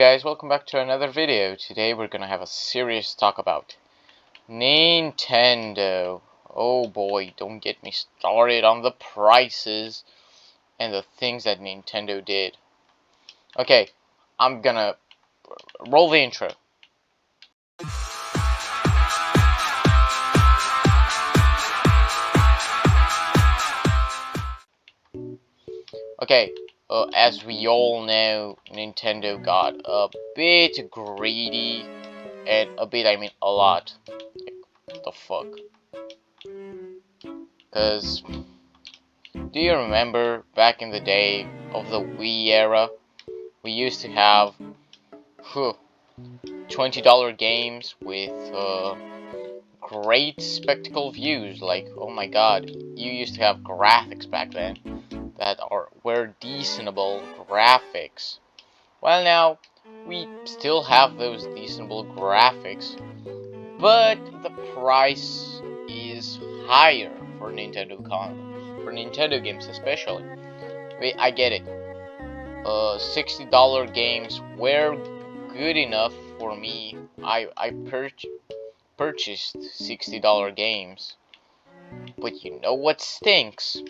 Guys, welcome back to another video. Today we're gonna have a serious talk about Nintendo. Oh boy, don't get me started on the prices and the things that Nintendo did. Okay, I'm gonna roll the intro. Okay, as we all know, Nintendo got a bit greedy, and a bit, I mean a lot. What the fuck? Because, do you remember back in the day of the Wii era, we used to have $20 games with great spectacle views? Like, oh my god, you used to have graphics back then that were decentable graphics. Well, now we still have those decentable graphics, but the price is higher for Nintendo games especially. I get it. $60 games were good enough for me. I purchased $60 games, but you know what stinks?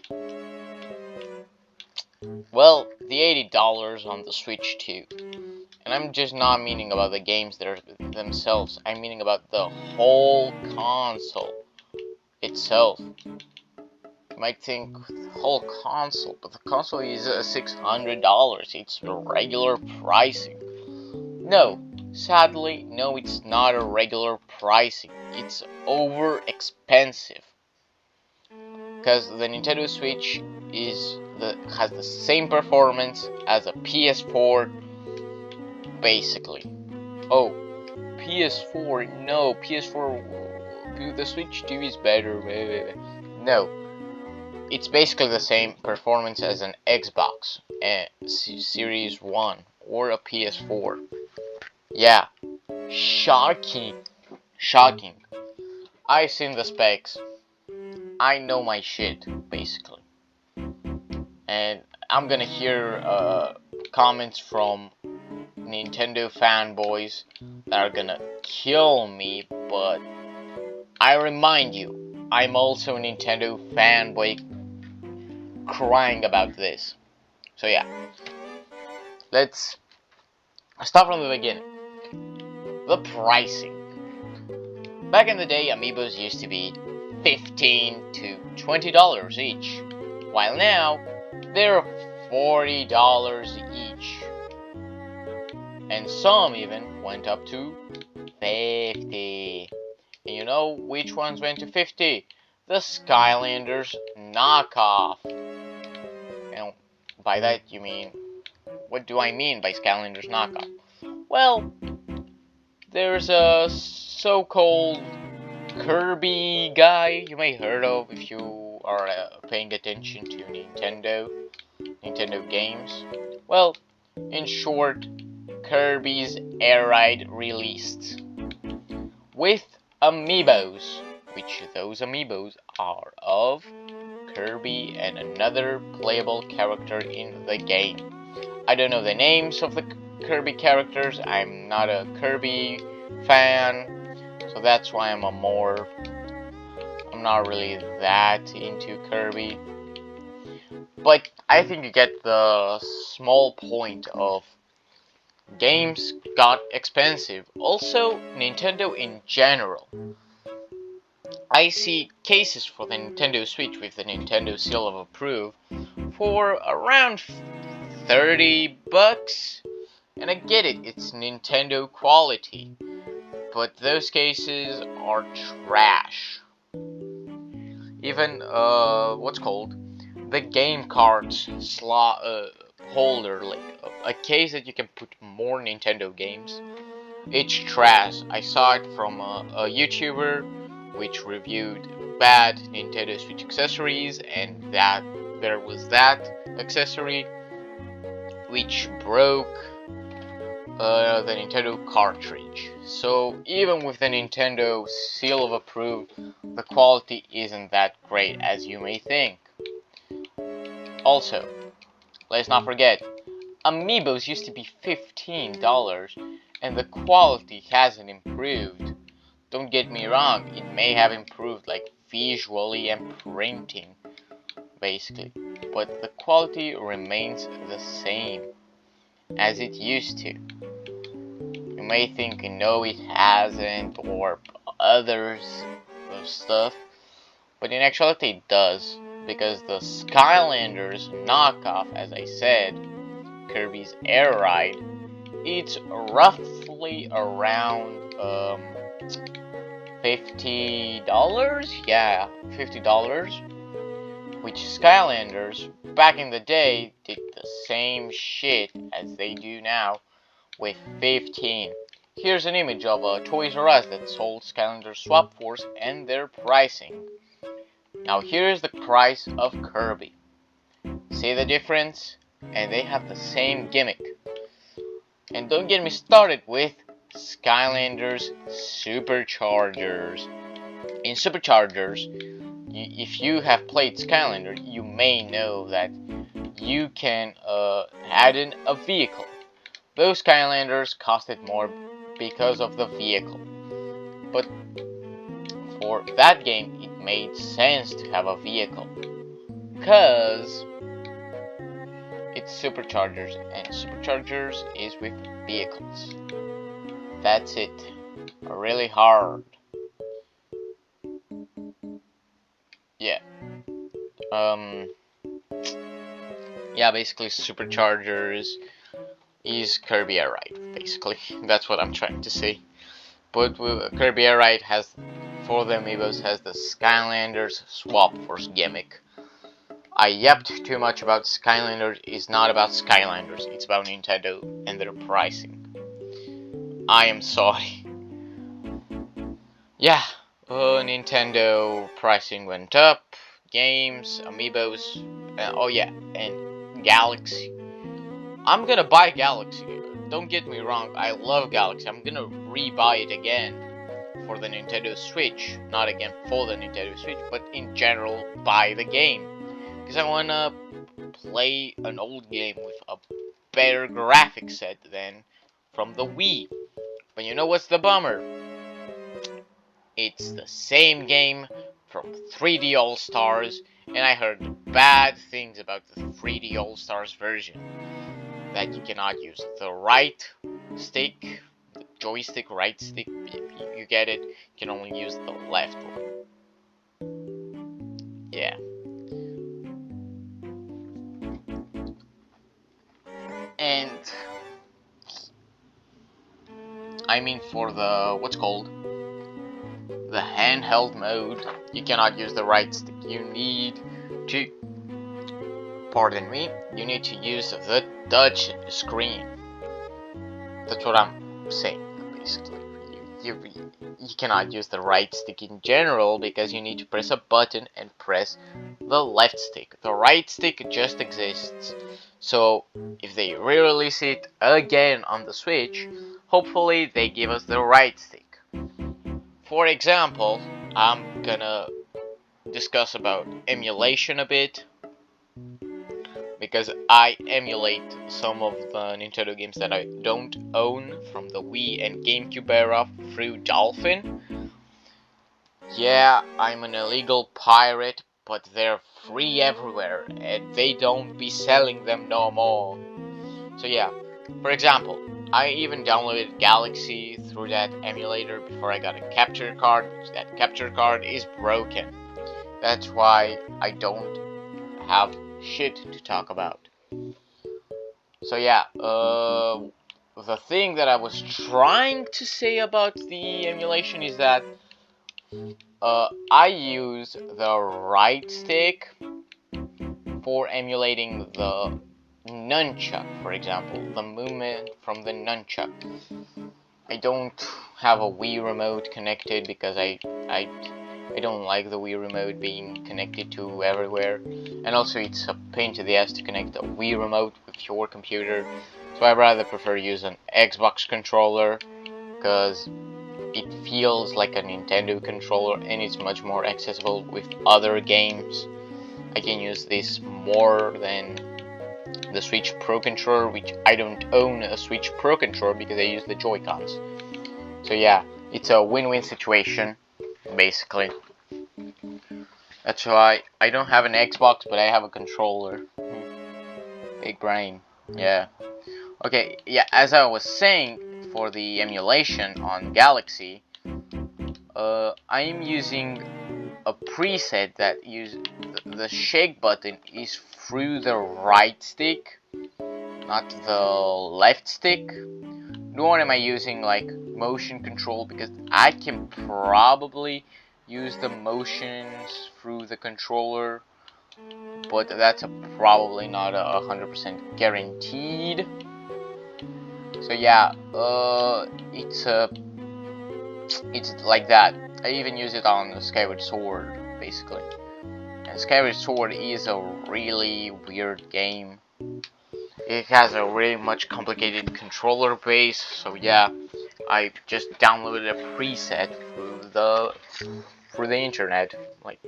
Well, the $80 on the Switch too. And I'm just not meaning about the games themselves. I'm meaning about the whole console itself. You might think the whole console, but the console is $600. It's regular pricing. No, sadly, no, it's not a regular pricing. It's over expensive. Because the Nintendo Switch has the same performance as a PS4, basically. Oh, PS4? No, PS4. The Switch 2 is better. No, it's basically the same performance as an Xbox Series 1 or a PS4. Yeah, shocking. I've seen the specs. I know my shit, basically. And I'm gonna hear comments from Nintendo fanboys that are gonna kill me, but I remind you, I'm also a Nintendo fanboy crying about this. So yeah, let's start from the beginning. The pricing. Back in the day, amiibos used to be $15 to $20 each, while now they're $40 each, and some even went up to $50. And you know which ones went to $50? The Skylanders knockoff. And by that you mean, what do I mean by Skylanders knockoff? Well, there's a so-called Kirby guy you may heard of if you are paying attention to Nintendo games. Well, in short, Kirby's Air Ride released with amiibos, which those amiibos are of Kirby and another playable character in the game. I don't know the names of the Kirby characters. I'm not a Kirby fan, so that's why I'm not really that into Kirby. But I think you get the small point of games got expensive. Also, Nintendo in general. I see cases for the Nintendo Switch with the Nintendo seal of approve for around $30. And I get it, it's Nintendo quality. But those cases are trash. Even, the game cards holder, like a case that you can put more Nintendo games. It's trash. I saw it from a YouTuber which reviewed bad Nintendo Switch accessories, and there was that accessory which broke the Nintendo cartridge. So even with the Nintendo seal of approve, the quality isn't that great as you may think. Also, let's not forget, Amiibos used to be $15, and the quality hasn't improved. Don't get me wrong, it may have improved like visually and printing, basically, but the quality remains the same as it used to. You may think no it hasn't, or others of stuff, but in actuality it does, because the Skylanders knockoff, as I said, Kirby's Air Ride, it's roughly around $50? Yeah, $50. Which Skylanders, back in the day, did the same shit as they do now with 15. Here's an image of a Toys R Us that sold Skylanders Swap Force and their pricing. Now here's the price of Kirby. See the difference? And they have the same gimmick. And don't get me started with Skylanders Superchargers. In Superchargers, if you have played Skylander, you may know that you can add in a vehicle. Those Skylanders costed more because of the vehicle. But for that game, it made sense to have a vehicle, because it's Superchargers, and Superchargers is with vehicles. That's it. Really hard. Yeah. Yeah, basically Superchargers is Kirby Air Ride, basically. That's what I'm trying to say. But Kirby Air Ride has, for the Amiibos, has the Skylanders Swap Force gimmick. I yapped too much about Skylanders. It's not about Skylanders, it's about Nintendo and their pricing. I am sorry. Yeah, Nintendo pricing went up, games, Amiibos, oh yeah, and Galaxy. I'm gonna buy Galaxy. Don't get me wrong, I love Galaxy. I'm gonna re-buy it again for the Nintendo Switch. Not again for the Nintendo Switch, but in general, buy the game. Because I wanna play an old game with a better graphic set than from the Wii. But you know what's the bummer? It's the same game from 3D All-Stars, and I heard bad things about the 3D All-Stars version. That you cannot use the right stick, the joystick, right stick, you get it, you can only use the left one. Yeah. And I mean, for the, what's called, the handheld mode, you cannot use the right stick. You need to, pardon me, you need to use the touch screen. That's what I'm saying, basically. You cannot use the right stick in general, because you need to press a button and press the left stick. The right stick just exists. So if they re-release it again on the Switch, hopefully they give us the right stick. For example, I'm gonna discuss about emulation a bit, because I emulate some of the Nintendo games that I don't own from the Wii and GameCube era through Dolphin. Yeah, I'm an illegal pirate, but they're free everywhere, and they don't be selling them no more. So yeah, for example, I even downloaded Galaxy through that emulator before I got a capture card. That capture card is broken. That's why I don't have shit to talk about. So yeah, the thing that I was trying to say about the emulation is that I use the right stick for emulating the nunchuck, for example, the movement from the nunchuck. I don't have a Wii remote connected because I don't like the Wii remote being connected to everywhere, and also it's a pain to the ass to connect a Wii remote with your computer, so I rather prefer use an Xbox controller, because it feels like a Nintendo controller and it's much more accessible with other games. I can use this more than the Switch Pro controller, which I don't own a Switch Pro controller because I use the Joy-Cons. So yeah, it's a win-win situation, basically. That's why I don't have an Xbox, but I have a controller. Big brain. Yeah. Okay, yeah, as I was saying, for the emulation on Galaxy, I'm using a preset that uses the shake button is through the right stick, not the left stick. Nor am I using like motion control, because I can probably use the motions through the controller, but that's probably not 100% guaranteed. So yeah, it's like that. I even use it on the Skyward Sword, basically. And Skyward Sword is a really weird game. It has a really much complicated controller base, so yeah, I just downloaded a preset through the internet, like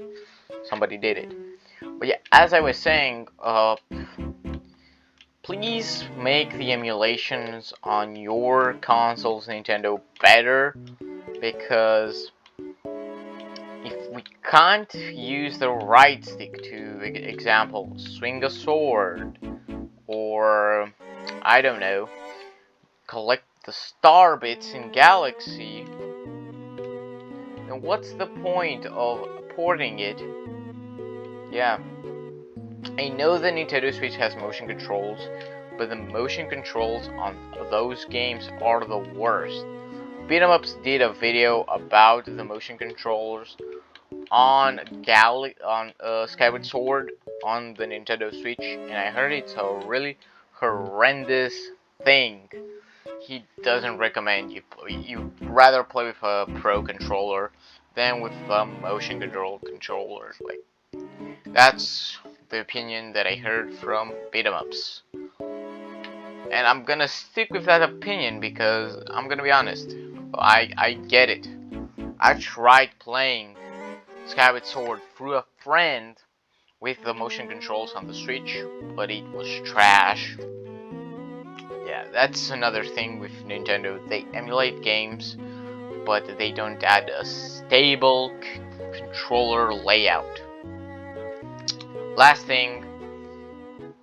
somebody did it. But yeah, as I was saying, please make the emulations on your consoles, Nintendo, better, because if we can't use the right stick to, example, swing a sword, or I don't know, collect the star bits in Galaxy, then what's the point of porting it? Yeah, I know the Nintendo Switch has motion controls, but the motion controls on those games are the worst. Beat 'em Ups did a video about the motion controls on Skyward Sword on the Nintendo Switch, and I heard it's a really horrendous thing. He doesn't recommend you rather play with a Pro controller than with a motion control controller. Like, that's the opinion that I heard from Beat 'em Ups. And I'm gonna stick with that opinion because I'm gonna be honest. I get it. I tried playing Skyward Sword through a friend with the motion controls on the Switch, but it was trash. Yeah, that's another thing with Nintendo. They emulate games, but they don't add a stable controller layout. Last thing,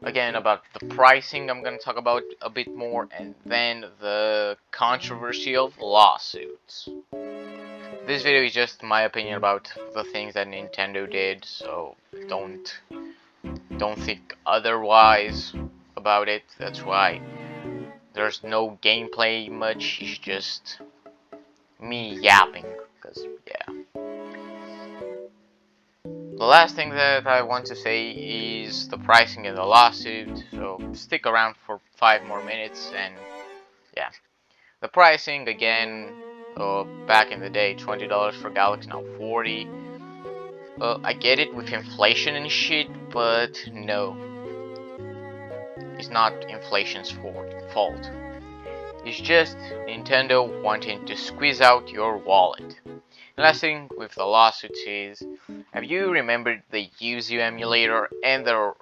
again, about the pricing, I'm going to talk about a bit more, and then the controversial lawsuits. This video is just my opinion about the things that Nintendo did, so don't think otherwise about it. That's why there's no gameplay much, it's just me yapping, because yeah. The last thing that I want to say is the pricing in the lawsuit, so stick around for 5 more minutes, and yeah. The pricing, again, back in the day, $20 for Galaxy, now $40. I get it with inflation and shit, but no. It's not inflation's fault. It's just Nintendo wanting to squeeze out your wallet. The last thing with the lawsuits is, have you remembered the Yuzu emulator and the...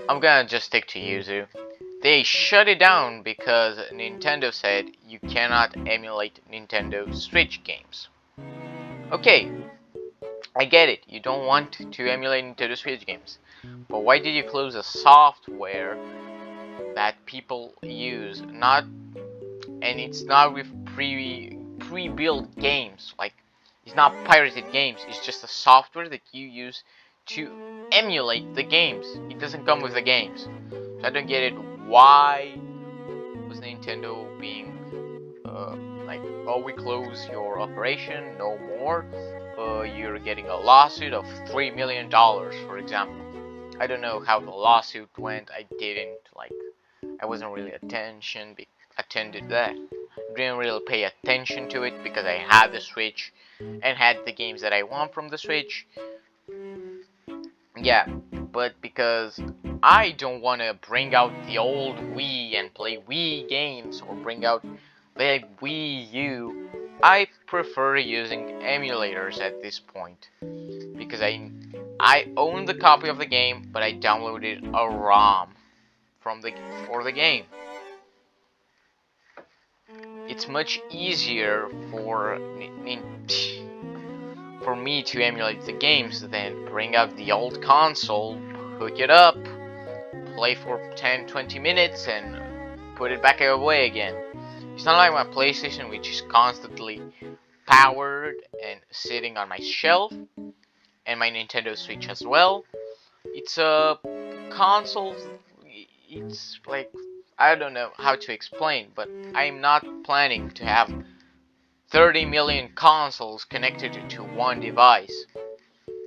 I'm gonna just stick to Yuzu. They shut it down because Nintendo said you cannot emulate Nintendo Switch games. Okay, I get it, you don't want to emulate Nintendo Switch games. But why did you close a software that people use? And it's not with pre-built games, like it's not pirated games, it's just a software that you use to emulate the games. It doesn't come with the games. So I don't get it. Why was Nintendo being like, oh, we close your operation, no more, you're getting a lawsuit of $3 million, for example. I don't know how the lawsuit went. I wasn't really attended that. Didn't really pay attention to it because I had the Switch and had the games that I want from the Switch. Yeah, but because I don't want to bring out the old Wii and play Wii games, or bring out the Wii U, I prefer using emulators at this point, because I own the copy of the game, but I downloaded a ROM for the game. It's much easier for me to emulate the games than bring out the old console, hook it up, play for 10-20 minutes, and put it back away again. It's not like my PlayStation, which is constantly powered and sitting on my shelf, and my Nintendo Switch as well. It's a console. It's like, I don't know how to explain, but I'm not planning to have 30 million consoles connected to one device.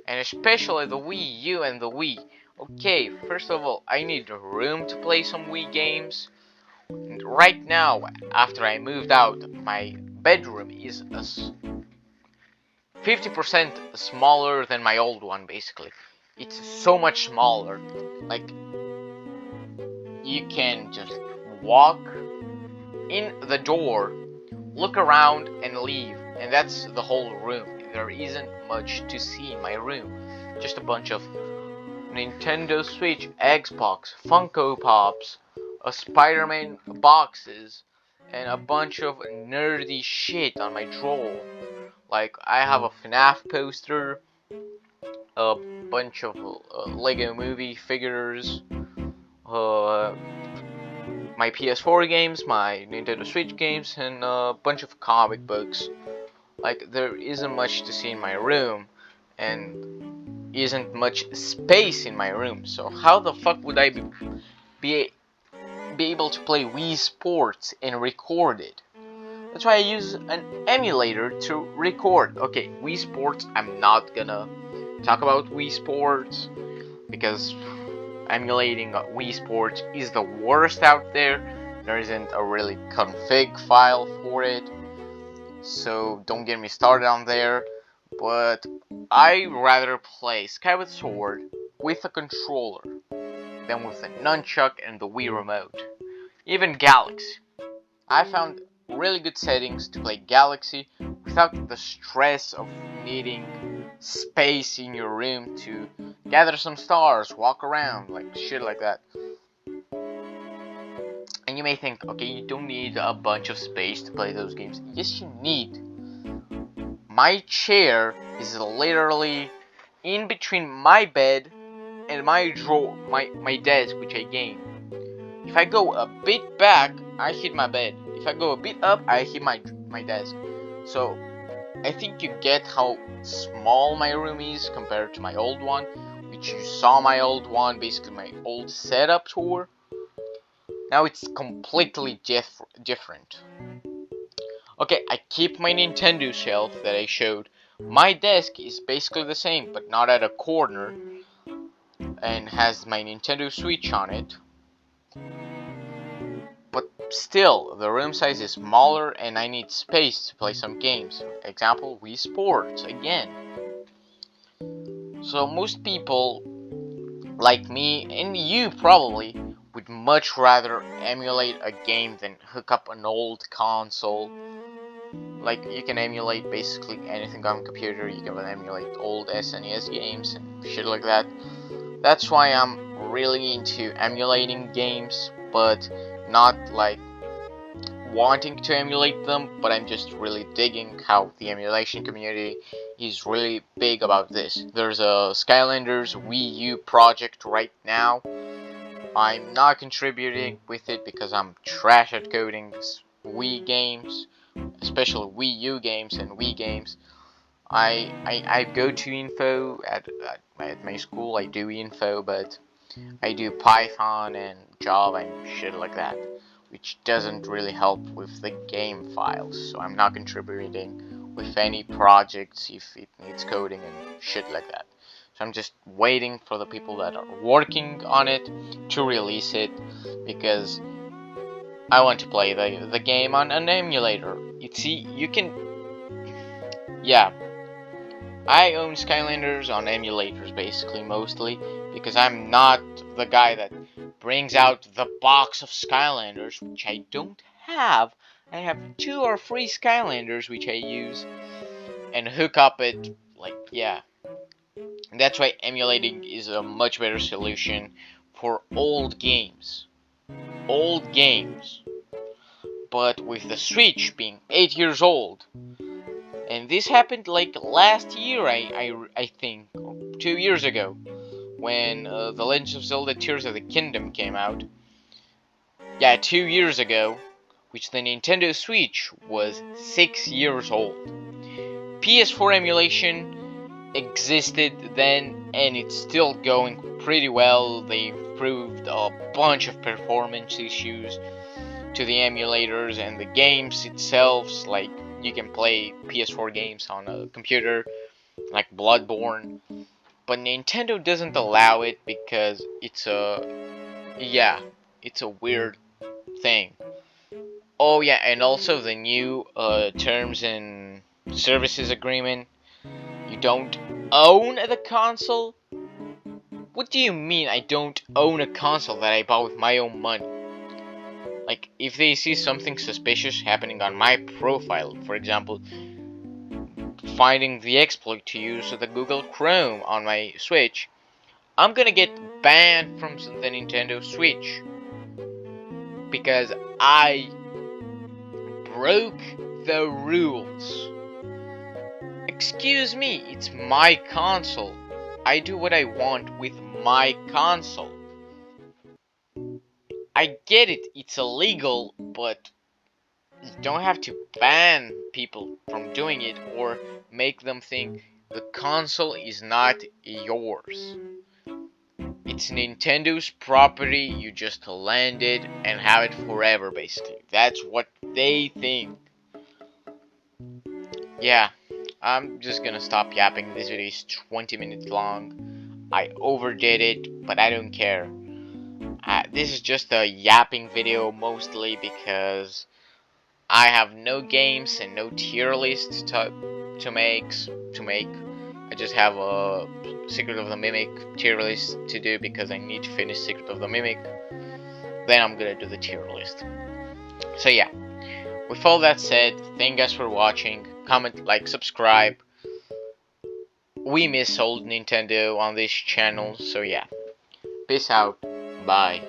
And especially the Wii U and the Wii. Okay, first of all, I need room to play some Wii games. And right now, after I moved out, my bedroom is 50% smaller than my old one, basically. It's so much smaller. Like, you can just walk in the door, look around, and leave. And that's the whole room. There isn't much to see in my room. Just a bunch of Nintendo Switch, Xbox, Funko Pops, Spider-Man boxes, and a bunch of nerdy shit on my drawer. Like, I have a FNAF poster, a bunch of Lego movie figures, my PS4 games, my Nintendo Switch games, and a bunch of comic books. Like, there isn't much to see in my room, and isn't much space in my room. So how the fuck would I be able to play Wii Sports and record it? That's why I use an emulator to record. Okay, Wii Sports, I'm not gonna talk about Wii Sports because emulating Wii Sports is the worst out there. There isn't a really config file for it, so don't get me started on there. But I rather play Skyward Sword with a controller than with a nunchuck and the Wii remote. Even Galaxy. I found really good settings to play Galaxy without the stress of needing space in your room to gather some stars, walk around, like shit like that. And you may think, okay, you don't need a bunch of space to play those games. Yes, you need. My chair is literally in between my bed and my drawer, my desk, which I game. If I go a bit back, I hit my bed. If I go a bit up, I hit my desk. So I think you get how small my room is compared to my old one, which you saw my old one, basically my old setup tour. Now it's completely different. Okay, I keep my Nintendo shelf that I showed. My desk is basically the same, but not at a corner, and has my Nintendo Switch on it. But still, the room size is smaller and I need space to play some games. Example, Wii Sports, again. So most people, like me, and you probably, would much rather emulate a game than hook up an old console. Like, you can emulate basically anything on a computer. You can emulate old SNES games and shit like that. That's why I'm really into emulating games, but not like wanting to emulate them, but I'm just really digging how the emulation community is really big about this. There's a Skylanders Wii U project right now. I'm not contributing with it because I'm trash at coding Wii games, especially Wii U games and Wii games. I go to info at my school. I do info, but I do Python and Java and shit like that, which doesn't really help with the game files. So I'm not contributing with any projects if it needs coding and shit like that. So I'm just waiting for the people that are working on it to release it, because I want to play the game on an emulator. You can, yeah, I own Skylanders on emulators basically, mostly, because I'm not the guy that brings out the box of Skylanders, which I don't have. I have 2 or 3 Skylanders which I use and hook up it, like, yeah. And that's why emulating is a much better solution for old games. Old games. But with the Switch being 8 years old, and this happened like last year, I think, or 2 years ago, when The Legend of Zelda Tears of the Kingdom came out. Yeah, 2 years ago, which the Nintendo Switch was 6 years old. PS4 emulation existed then, and it's still going pretty well. They improved a bunch of performance issues to the emulators and the games itself. Like, you can play PS4 games on a computer, like Bloodborne, but Nintendo doesn't allow it because it's a weird thing. Oh yeah, and also the new terms and services agreement. You don't own the console? What do you mean I don't own a console that I bought with my own money? Like, if they see something suspicious happening on my profile, for example, finding the exploit to use the Google Chrome on my Switch, I'm gonna get banned from the Nintendo Switch because I broke the rules. Excuse me, it's my console. I do what I want with my console. I get it, it's illegal, but you don't have to ban people from doing it or make them think the console is not yours. It's Nintendo's property, you just land it and have it forever, basically. That's what they think. Yeah, I'm just gonna stop yapping. This video is 20 minutes long. I overdid it, but I don't care. This is just a yapping video mostly because I have no games and no tier list to make. I just have a Secret of the Mimic tier list to do because I need to finish Secret of the Mimic. Then I'm gonna do the tier list. So yeah, with all that said, thank you guys for watching. Comment, like, subscribe. We miss old Nintendo on this channel, so yeah. Peace out. Bye.